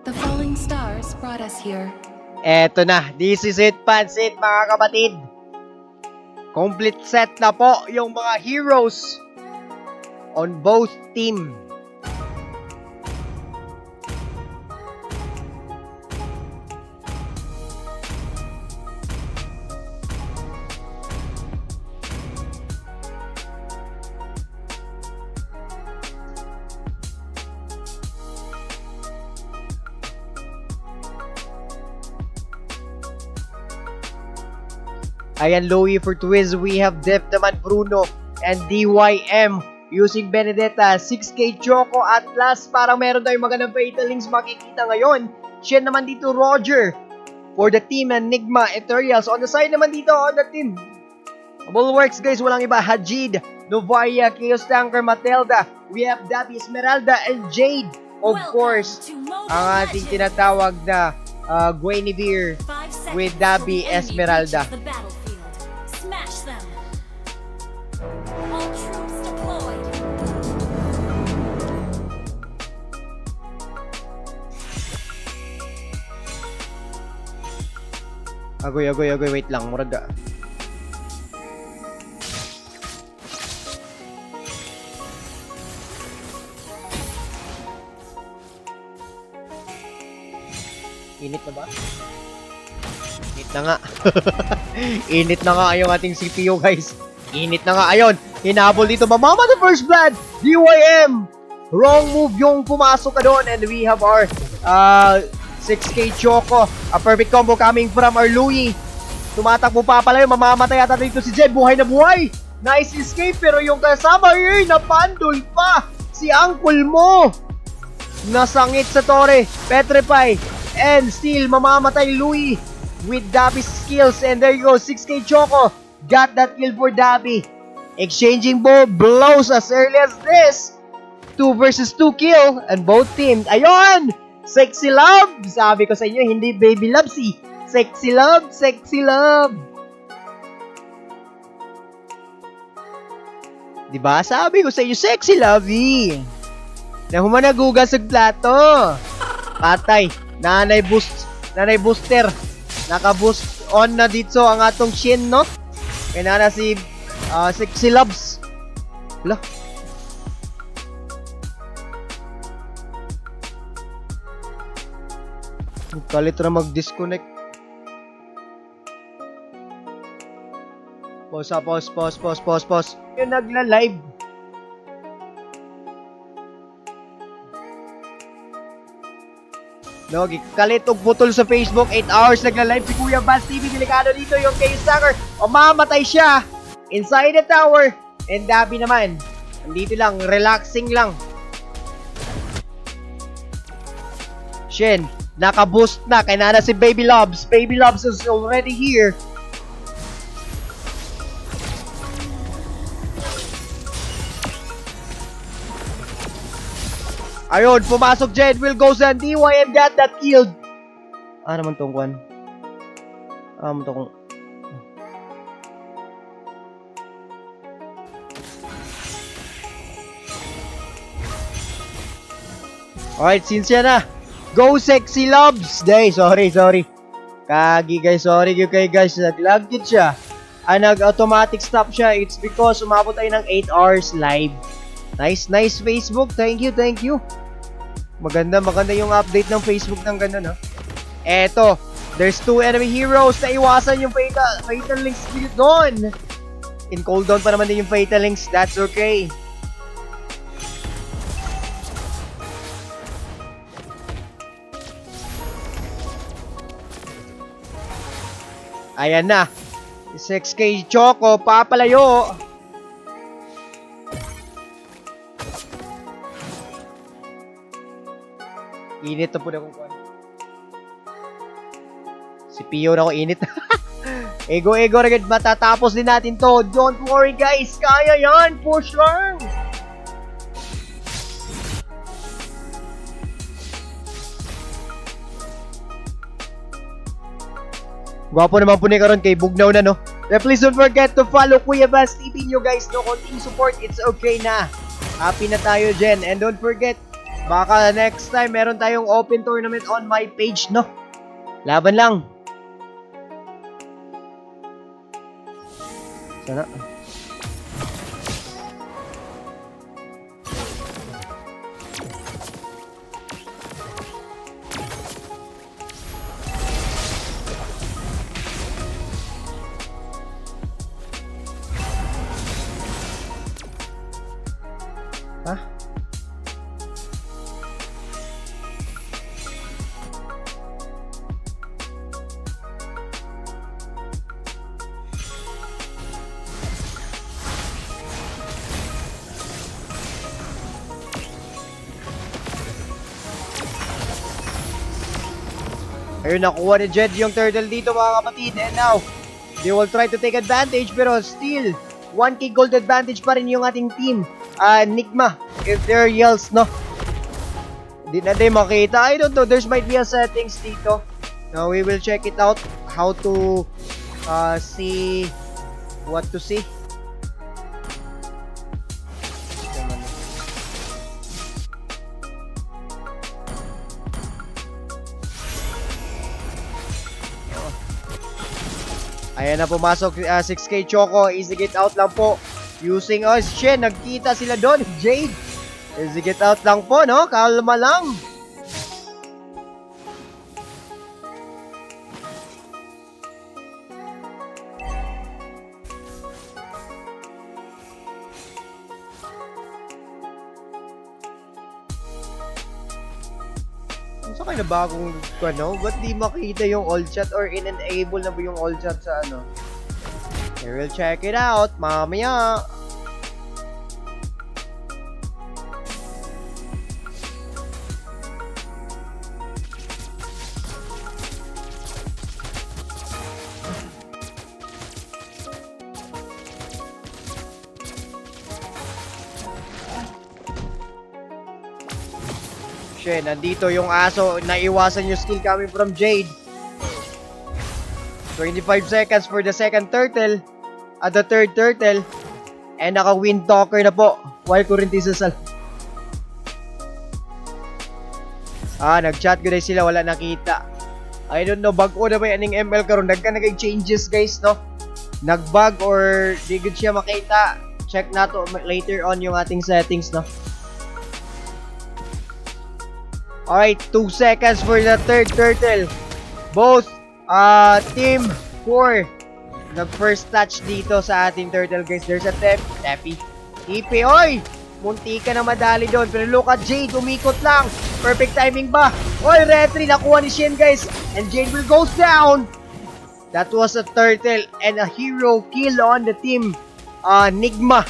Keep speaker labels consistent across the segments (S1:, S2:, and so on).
S1: The falling stars brought us here.
S2: Eto na, this is it, Pansit, mga kapatid. Complete set na po yung mga heroes on both team. Ayan, Louie for Twiz. We have Def naman, Bruno, and DYM using Benedetta, 6K Choco, Atlas. Parang meron tayong magandang fatalings makikita ngayon. Shen naman dito, Roger for the team, Enigma, Ethereals. On the side naman dito, on the team Bulwarks, guys, walang iba. Hajid, Novaya, Chaos Tanker, Matilda. We have Dabi, Esmeralda, and Jade. Of course, ang ating tinatawag na Guinevere with Dabi, Esmeralda.
S3: Smash them. All troops deployed.
S2: Agoy, wait lang, murag. Init na ba? Init na nga. Init na nga yung ating CPU, guys. Init na nga. Ayun, hinabol dito. Mama the first blood. DYM. Wrong move yung pumasok ka doon. And we have our 6K Choco. A perfect combo coming from our Louie. Tumatakbo pa pala yun. Mamamatay ata dito si Jed. Buhay na buhay. Nice escape. Pero yung kasama, napandol pa. Si Uncle mo. Nasangit sa tore. Petrify. And still, mamamatay Louie with Dabi's skills. And there you go, 6K Choco. Got that kill for Dabi. Exchanging blows as early as this. 2 versus 2 kill. And both teams. Ayun! Sexy love! Sabi ko sa inyo, hindi baby love si. Sexy love, sexy love. Diba? Sabi ko sa inyo, sexy love eh. Na humanagugas sa plato. Patay. Nanay booster. Naka-boost on na dito ang atong Shin, no? Kaya na si Sexy Loves. Wala. Kalit na mag-disconnect. Pause. Yung nagla-live. No, kalit og putol sa Facebook, 8 hours nagla-live si Kuya Vance TV. Delikado dito yung Chaos Tanker. Mamatay siya inside the tower. And Dabi naman, andito lang, relaxing lang. Shen, naka-boost na. Kaya na si Baby Loves. Baby Loves is already here. Ayun, pumasok Jed, will goes and DYM got that killed. Naman tong kwan. Tong. Alright, since yan na. Go Sexy Loves. Day, sorry. Kagi guys, sorry kay guys. Nag-lag yun siya. Nag-automatic stop siya. It's because umabot tayo ng 8 hours live. Nice Facebook. Thank you. Maganda yung update ng Facebook ng gano'n, no? Eto, there's 2 enemy heroes na iwasan yung fatal links doon. In cooldown pa naman din yung fatal links. That's okay. Ayan na. 6K Choco, papalayo. Init na po na kung kuhan. Si Pio na ako init. Ego agad. Matatapos din natin to. Don't worry guys. Kaya yan. Push lang. Gwapo naman po ni karon kay Bugnaw na, no? Please don't forget to follow Kuya Vance TV nyo guys, no? Konting support, it's okay na. Happy na tayo dyan. And don't forget, Baka next time meron tayong open tournament on my page, no? Laban lang. Sana. Ha? Ayun, nakuha ni Jed yung turtle dito mga kapatid. And now, they will try to take advantage pero still, 1k gold advantage pa rin yung ating team. Nigma, if there are yells, no? Hindi na din makita. I don't know, there's might be a settings dito. Now, we will check it out. How to see what to see. Ayan na pumasok 6k Choco, easy get out lang po. Using Shen, nagkita sila doon, Jade. Easy get out lang po, no? Kalma lang. Saan kayo na bagong ano? Ba't di makita yung all chat or in-enable na ba yung all chat sa ano? Okay, we'll check it out mamaya. Nandito yung aso, naiwasan yung skill coming from Jade. 25 seconds for the second turtle at the third turtle, and naka-wind talker na po while Corinthians sasal. Nag-chat good sila, wala nakita. I don't know, bag-o na ba yan ng ML karon? Nagka-changes guys, no? Nag-bug or di good siya makita. Check na to later on yung ating settings, no? Alright, 2 seconds for the third turtle. Both team 4 nag-first touch dito sa ating turtle guys. There's a Tepi. Tipi, oy! Munti ka na madali doon. Pero look at Jade, umikot lang. Perfect timing ba? Oy, retry, nakuha ni Shen guys. And Jade will goes down. That was a turtle and a hero kill on the team Nigma.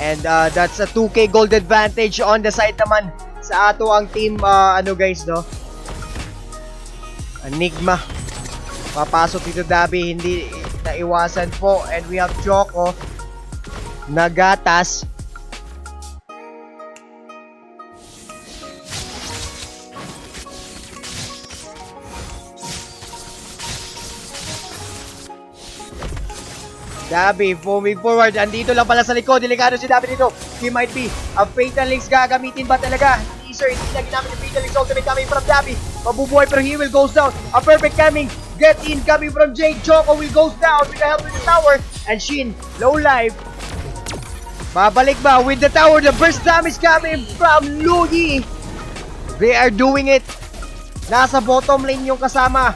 S2: And that's a 2k gold advantage on the side naman sa ato ang team guys, no? Enigma. Papasok dito Dabi, hindi naiwasan po. And we have Choco. Nagatas. Dabi, moving forward. Andito lang pala sa likod. Delikado si Dabi dito. He might be a Fatal Links. Gagamitin ba talaga? Hindi sir, hindi na ginamit yung Fatal Links. Ultimate coming from Dabi. Mabubuhay pero he will goes down. A perfect coming. Get in coming from Jade. Choco will goes down with the help of the tower. And Shin, low life. Babalik ba with the tower? The burst damage coming from Luigi. They are doing it. Nasa bottom lane yung kasama.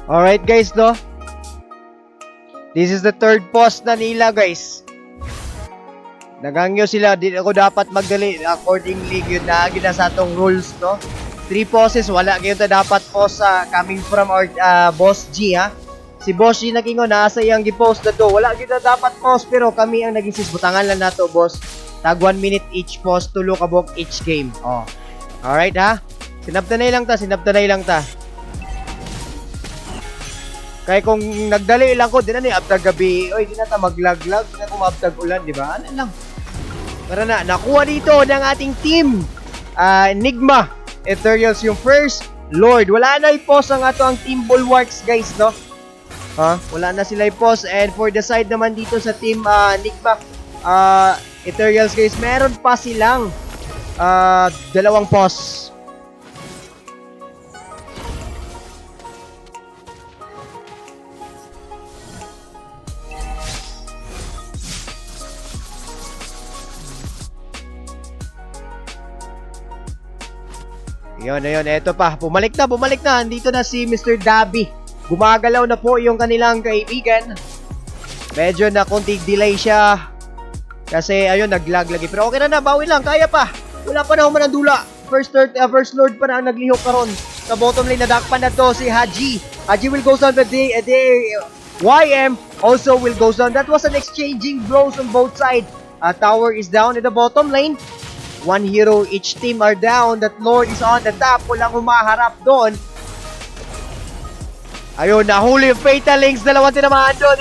S2: Alright guys, no? This is the third post na nila guys. Nagangyo sila, di ako dapat magdali accordingly yun na gina sa atong rules, no? 3 poses, wala kayo ta dapat pause coming from our Boss G, ha? Si Boss G nagingon, nasa iyang gipost na to. Wala kita dapat pause, pero kami ang naging sisbutangan lang nato, boss. Tag 1 minute each pause, tulo kabok each game. Oh. Alright, ha? Sinabtanay lang ta. Kaya kung nagdali lang ko, di na ni abtag gabi, oy, di na ta maglaglag, di na ko maabtag ulan, di ba? Ano lang. Para na, nakuha dito ng ating team. Enigma Ethereals yung first Lord. Wala na i-pause ang ato ang Team Bulwarks, guys, no? Wala na sila i-pause. And for the side naman dito sa Team Enigma Ethereals, guys, meron pa silang dalawang pause. Yun, eto pa. Bumalik na. Andito na si Mr. Dabi. Gumagalaw na po yung kanilang kaibigan. Medyo na konting delay siya. Kasi, ayun, naglag lagi. Pero okay na, bawi lang. Kaya pa. Wala pa na humanandula. First Lord pa na ang naglihok karon. Sa bottom lane, nadakpan na to si Haji. Haji will go down, but YM also will go down. That was an exchanging blows on both sides. Tower is down in the bottom lane. 1 hero each team are down. That Lord is on the top. Walang humaharap doon. Ayun, nahuli yung Fatal Links. Dalawang tinamaan doon.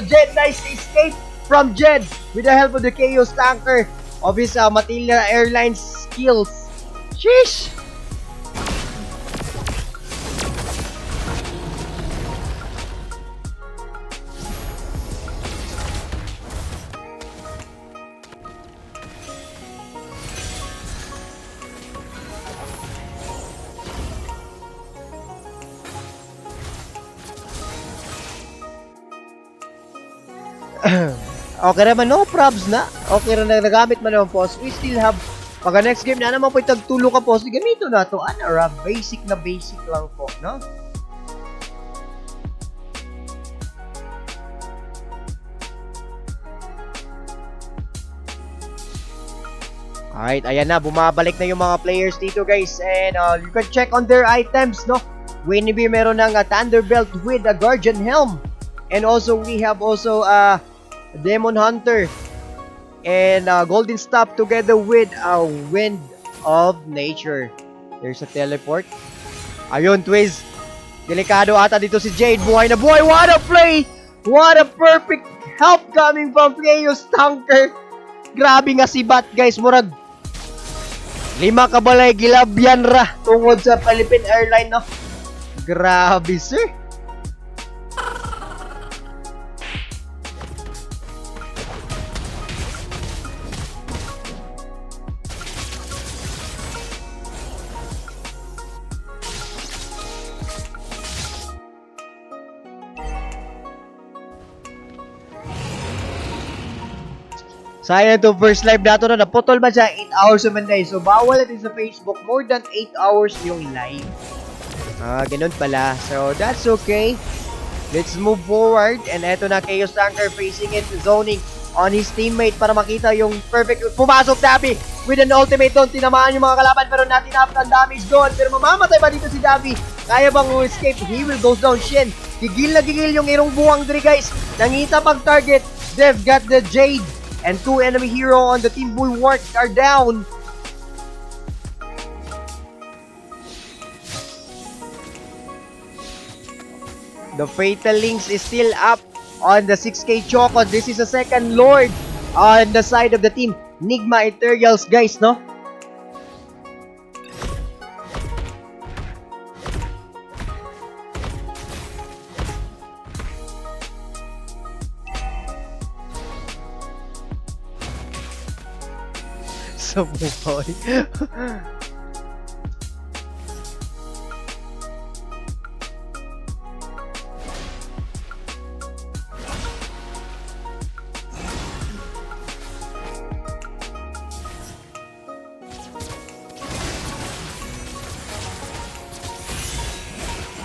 S2: Jed, nice escape from Jed with the help of the Chaos Tanker of his Matilda Airlines skills. Sheesh! Okay naman, no probs na. Okay na nagamit man naman pause. We still have, pag next game na naman po itagtulo ka pause, gamito na to. Ano, basic lang po, no? Alright, ayan na, bumabalik na yung mga players dito, guys. And you can check on their items, no? Winnie meron ng Thunderbelt with a Guardian Helm. And also, we have also Demon Hunter and Golden Staff together with a Wind of Nature. There's a teleport. Ayun, Twiz. Delikado ata dito si Jade. Buhay na buhay. What a play! What a perfect help coming from Chaos Tanker. Grabe nga si Bat, guys. Murag 5 kabalay gilabyan ra tungod sa Philippine Airline, no? Grabe, sir. Sayang to first live dato na naputol ba siya 8 hours naman guys. So bawal natin sa Facebook more than 8 hours yung live. Ganun pala. So that's okay. Let's move forward. And eto na Chaos Tanker facing it, zoning on his teammate para makita yung perfect. Pumasok Dabi with an ultimate doon. Tinamaan yung mga kalaban pero natin ang damage doon. Pero mamamatay ba dito si Dabi? Kaya bang escape? He will go down. Shen. Gigil na gigil yung irong buwang diri guys. Nangita pag target. They've got the Jade. And 2 enemy hero on the Team Bulwark are down. The Fatal Links is still up on the 6K Choco. This is the second Lord on the side of the Team Enigma Ethereals, guys, no? Sa buhay.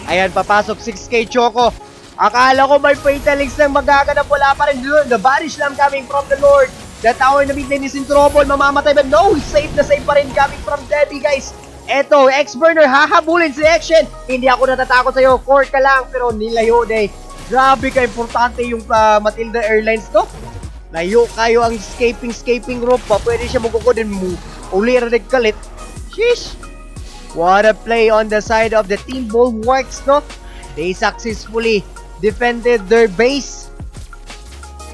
S2: Ayan, papasok 6K Choco. Akala ko may Fatal Links nang magaganap, wala pa rin doon. The body slam coming from the Lord. The tower na mid lane is in trouble. Mamamatay ba? No! Save na save pa rin coming from Debbie, guys. Eto, X-Burner, hahabulin si Action. Hindi ako natatakot sa'yo. Core ka lang, pero nilayo eh. Grabe ka, importante yung Matilda Airlines to. Layo kayo ang escaping rope pa. Pwede siya magkukodin mo. Uli radig kalit. Sheesh! What a play on the side of the Team Bulwarks, no? They successfully defended their base.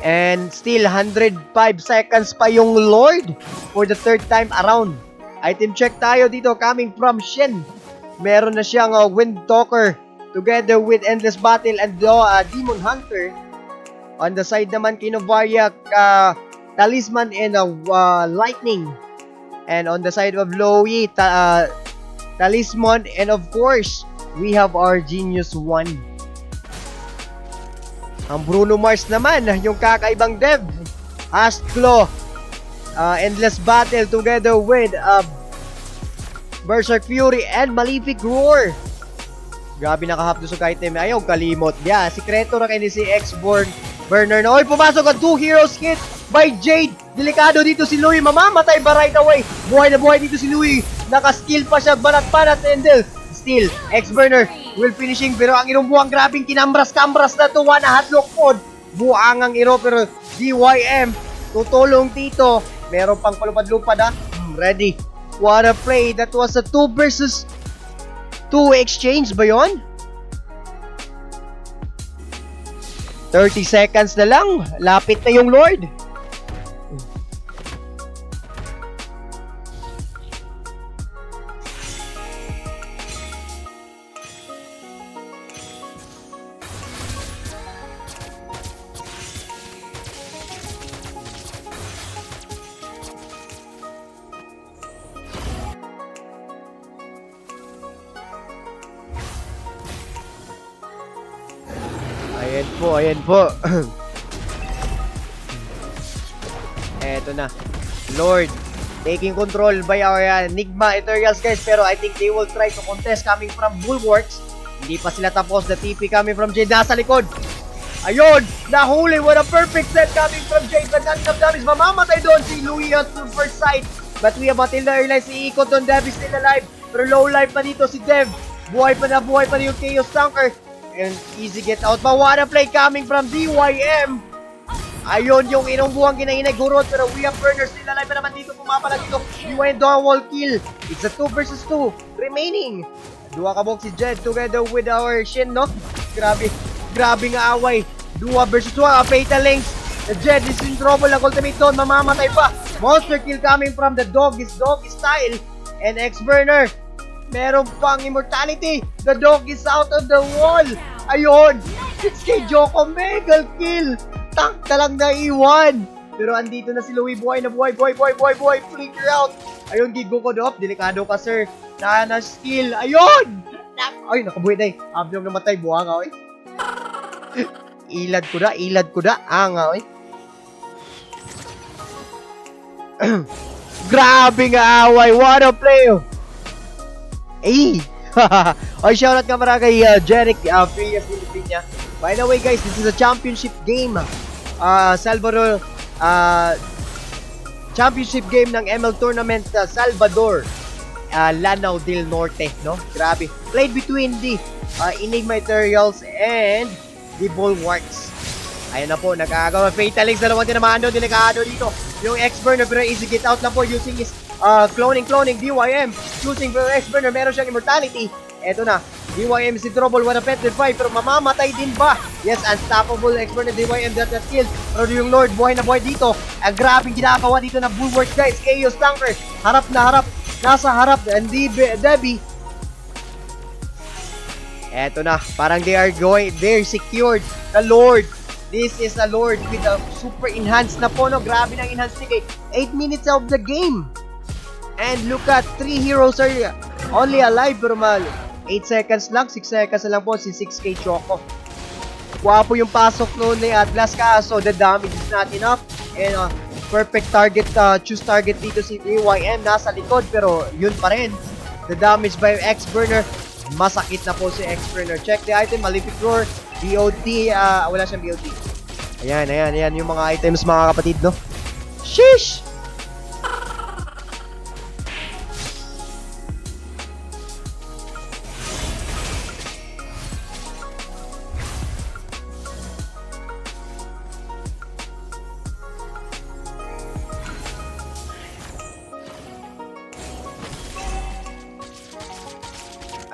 S2: And still, 105 seconds pa yung Lord for the third time around. Item check tayo dito coming from Shen. Meron na siyang Wind Talker together with Endless Battle and Demon Hunter. On the side naman, Kinovaria, Talisman and Lightning. And on the side of Lowy, Talisman, and of course, we have our Genius 1. Ang Bruno Mars naman, yung kakaibang dev. Astro, Endless Battle together with Berserk Fury and Malefic Roar. Grabe nakahapdo sa item. Ayaw kalimot. Yeah, sikreto na kayo ni si X-Born Burner na. Oy, pumasok ang 2 heroes hit by Jade. Delikado dito si Louie. Mamamatay ba right away? Buhay na buhay dito si Louie. Nakaskill pa siya. Banat-banat and still, X-Burner will finishing. Pero ang irong buwang grabing kinambras-kambras na to. Wanahatlok pod. Buang ang iro pero DYM tutulong dito. Meron pang palupad-lupad ha. Ready. What a play. That was a 2 versus 2 exchange ba yun? 30 seconds na lang. Lapit na yung Lord. Ayan po. Eto na. Lord, taking control by our Nigma Ethereals, guys. Pero I think they will try to contest coming from Bulwarks. Hindi pa sila tapos. The TP coming from Jade. Nasa likod. Ayun! Nahuli! What a perfect set coming from Jade. But not enough damage. Mamamatay doon si Louie at first sight. But we have Matilda Airlines. Iikot doon. Dev is still alive. Pero low life pa dito si Dev. Buhay pa na yung Chaos Tanker. And easy get out. But what a play coming from DYM. Ayun yung inong buwang ginainay gurot. Pero we have Burner still alive pa naman dito. Pumapala dito. DYM double kill. It's a 2 versus 2 remaining. Dua kabok si Jed together with our Shin, no? Grabe nga away. Dua versus 2. Fatal Links. The Jed is in trouble. Ang ultimate doon. Mamamatay pa. Monster kill coming from the dog style. And X-Burner. Meron pang immortality. The dog is out of the wall. Ayun. It's kay Joko. Mega kill. Tank na lang na iwan. Pero andito na si Louie. Buhay na buhay. Flicker out. Ayun, gigo ko doop. Delikado ka, sir. Na skill. Ayun. Ay, nakabuhay na eh. Abdong namatay. Buha nga, oy. Ilad ko da. Nga, oy. Grabe nga away. What a play. Ay! Oy, shoutout ka mara kay Jeric Frias Filipina. By the way, guys, this is a championship game. Salvador championship game ng ML Tournament Salvador. Lanao del Norte, no? Grabe. Played between the Enigma Ethereals and the Bulwarks. Ayun na po, nagkagawa. Fatal Links, dalawang tinamaan doon. Delikado dito. Yung X-Burner, pero easy get out lang po using his cloning DYM. Choosing for X-Burner, meron siyang immortality. Eto na, DYM is in trouble. What a petrify, pero mamamatay din ba? Yes, unstoppable X-Burner DYM that kill. Pero yung Lord, buhay na buhay dito. Ang grabing ginagawa dito ng Bulwark, guys. Chaos Tanker, harap na harap. Nasa harap, and Debbie. Eto na, parang they're secured. The Lord. This is a Lord with a super enhanced na po, no? Grabe ng enhanced ticket. 8 minutes of the game. And look at, 3 heroes are only alive, pero 8 seconds lang, 6 seconds na lang po si 6K Choco. Wapo yung pasok noon ni Atlas, kaso the damage is not enough. And perfect target, choose target dito si DYM, nasa likod, pero yun pa rin. The damage by X-Burner, masakit na po si X-Burner. Check the item, Malefic Roar, BOT, wala siyang BOT. Ayan, yung mga items, mga kapatid, no? Sheesh!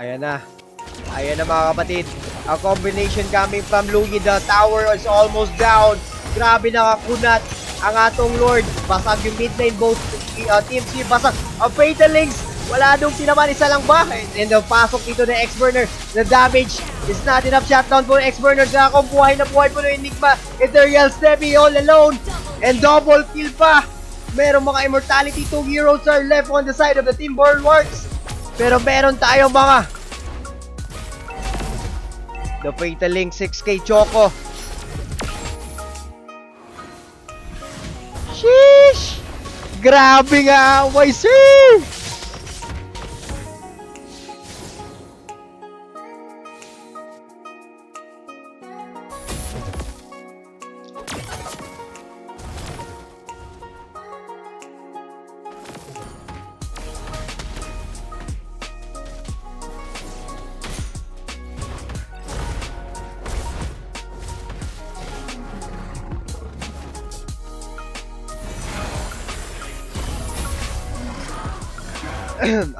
S2: Ayan na. Ayan na mga kapatid. A combination coming from Luigi. The tower is almost down. Grabe nakakunat ang atong Lord. Basag yung mid lane. Both teams here basag. Ang Fatal Links. Wala nung tinaman. Isa lang ba? And the pasok dito na X-Burner. The damage is not enough. Shutdown po ng X-Burner. Kaya buhay na buhay po ng Enigma. Ethereal Stevie all alone. And double kill pa. Merong mga immortality. 2 heroes are left on the side of the Team Bulwarks. Pero meron tayong mga The Fatal Link 6K Choco. Sheesh! Grabe nga away, sir!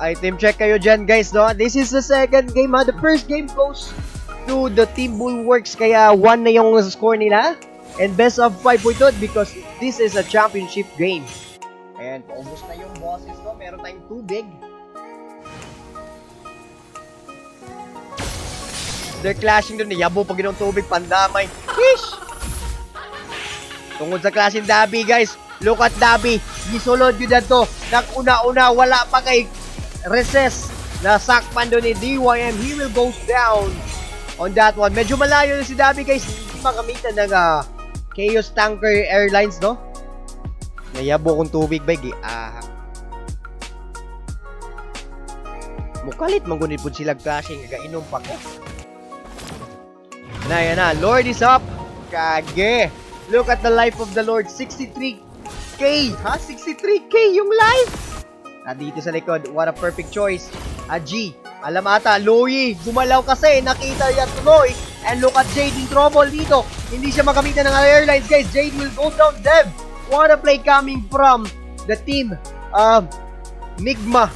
S2: Item check kayo dyan guys, no? This is the second game, ha? The first game goes to the Team Bulwarks, kaya 1 na yung score nila. And best of 5 po ito because this is a championship game. Ayan, paubos na yung bosses, no? Meron tayong tubig. They're clashing doon. Yabo pag ginong tubig, pandamay. Sheesh! Tungkol sa clashing Dabi, guys. Look at Dabi. Gisulod yun na to. Nag-una-una, wala pa kay recess. Nasakpan doon ni DYM. He will go down on that one. Medyo malayo na si Dabi, guys. Hindi makamitan ng Chaos Tanker Airlines, no? Nayabo kong tubig, bay. Mukalit, manggunit po sila clashing. Gainom pa ko. Yan na. Lord is up. Kage. Look at the life of the Lord. 63K. Ha? 63K yung life. Dito sa likod. What a perfect choice. G. Alam ata. Louie. Gumalaw kasi. Nakita yan tuloy. And look at Jade in trouble dito. Hindi siya makamitan ng airlines, guys. Jade will go down. Dev. What a play coming from the team. Nigma.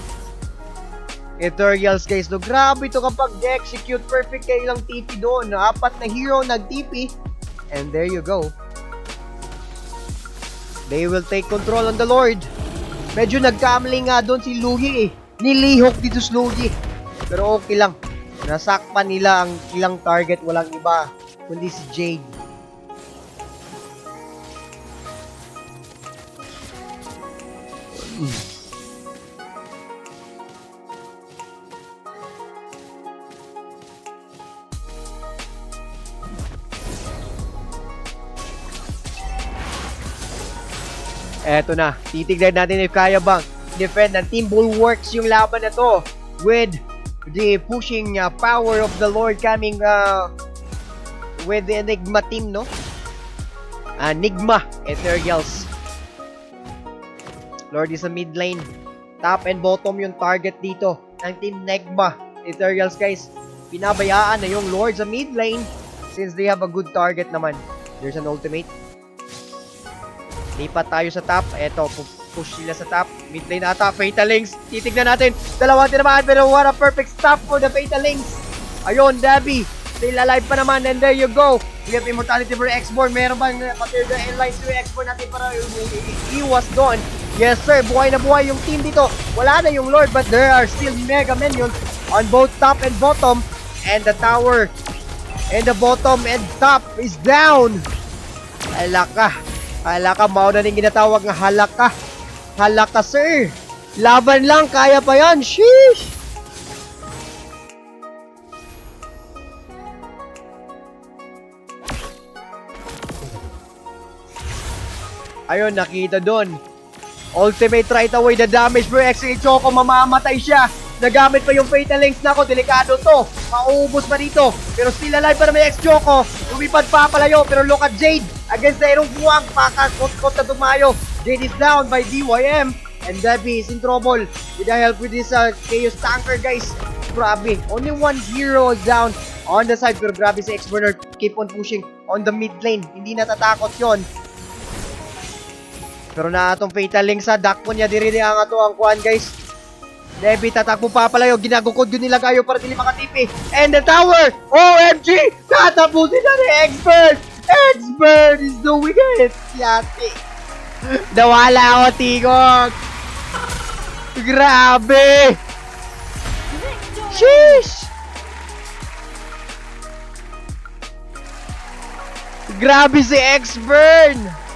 S2: Ethereals, guys. No, grabe ito kapag execute perfect kayo lang TP doon. 4 na hero nag-TP. And there you go. They will take control on the Lord. Medyo nagkamali nga doon si Lugi eh. Nilihok dito si Lugi. Pero okay lang. Nasakpan nila ang ilang target. Walang iba kundi si Jade. Eto na, titignan natin if kaya bang defend ng Team Bulwarks yung laban na to with the pushing power of the Lord coming with the Enigma team, no? Enigma, Ethereals. Lord is sa mid lane. Top and bottom yung target dito ng Team Enigma. Ethereals, guys. Pinabayaan na yung Lord sa mid lane since they have a good target naman. There's an ultimate. Lipat tayo sa top. Eto, push sila sa top. Mid lane ata, Fatal Links. Titignan natin. Dalawang tinamaan, pero what a perfect stop for the Fatal Links. Ayun, Dabi. Still alive pa naman, and there you go. We have immortality for X-Born. Meron bang material airlines to X-Born natin para iwas doon? Yes, sir. Buhay na buhay yung team dito. Wala na yung Lord, but there are still mega minions on both top and bottom. And the tower and the bottom and top is down. Alaka. Halaka, mauna rin ginatawag ng halaka. Halaka, sir. Laban lang, kaya pa yan. Sheesh! Ayun, nakita doon. Ultimate right away the damage for XA Choco. Mamamatay siya. Nagamit pa yung Fatal Links na ako. Delikado to. Mauubos pa dito. Pero still alive pa na may X-Choco. Lumipad pa palayo. Pero look at Jade. against the Irong Buwang. Pakakot-kot na tumayo. Jade is down by DYM. And Debbie is in trouble with the help with this Chaos Tanker, guys. Grabe. Only one hero is down on the side. Pero grabe si X-Burner. Keep on pushing on the mid lane. Hindi natatakot yon. Pero na atong Fatal Link sa Dakpon niya. Diri ang ato ang kuhan, guys. Debbie, tatakbo pa pala yun. Ginagukod yun nila kayo para dili makatipi. And the tower! OMG! Tatapusin na ni X-Bird! X-Bird is doing it! Yati! Nawala ako, Tigog! Grabe!
S3: Victory!
S2: Sheesh! Grabe si X-Burn!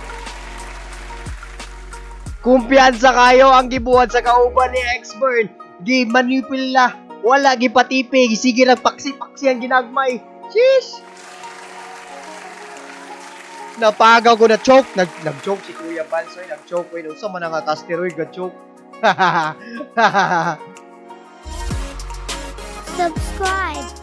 S2: Kumpiyansa kayo ang gibuhat sa kauban ni X-Burn. Di manipula. Wala gipatipig. Sige lang paksi-paksi ang ginagmay. Sheesh! Napagaw ko na choke. Nag-choke si Kuya Bansoy. Nag-choke ko yun. Sa man nga ka-steroid ga-choke.
S4: Subscribe.